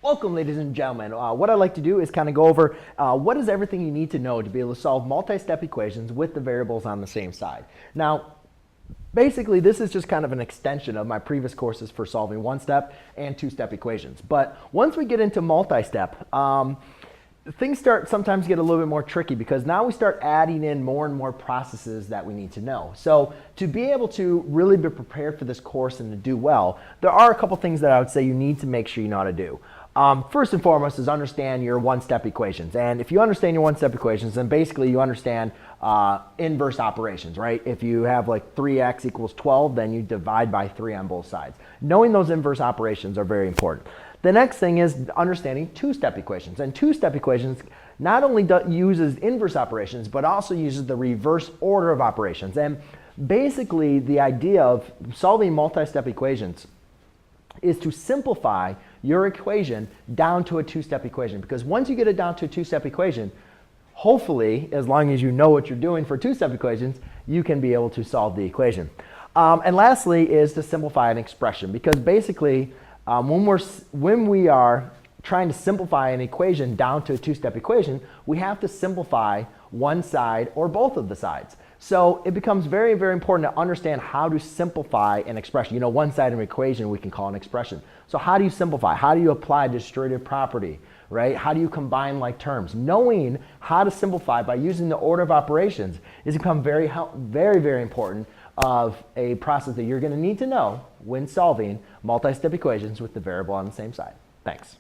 Welcome, ladies and gentlemen. What I'd like to do is kind of go over what is everything you need to know to be able to solve multi-step equations with the variables on the same side. Now, basically, this is just kind of an extension of my previous courses for solving one-step and two-step equations. But once we get into multi-step, things sometimes get a little bit more tricky because now we start adding in more and more processes that we need to know. So to be able to really be prepared for this course and to do well, there are a couple things that I would say you need to make sure you know how to do. First and foremost is understand your one-step equations. And if you understand your one-step equations, then basically you understand inverse operations, right? If you have like 3x equals 12, then you divide by 3 on both sides. Knowing those inverse operations are very important. The next thing is understanding two-step equations. And two-step equations not only uses inverse operations, but also uses the reverse order of operations. And basically the idea of solving multi-step equations is to simplify your equation down to a two-step equation. Because once you get it down to a two-step equation, hopefully, as long as you know what you're doing for two-step equations, you can be able to solve the equation. And lastly is to simplify an expression. Because basically, when we are trying to simplify an equation down to a two-step equation, we have to simplify one side or both of the sides. So it becomes very, very important to understand how to simplify an expression. You know, one side of an equation we can call an expression. So how do you simplify? How do you apply distributive property, right? How do you combine like terms? Knowing how to simplify by using the order of operations is become very, very important of a process that you're going to need to know when solving multi-step equations with the variable on the same side. Thanks.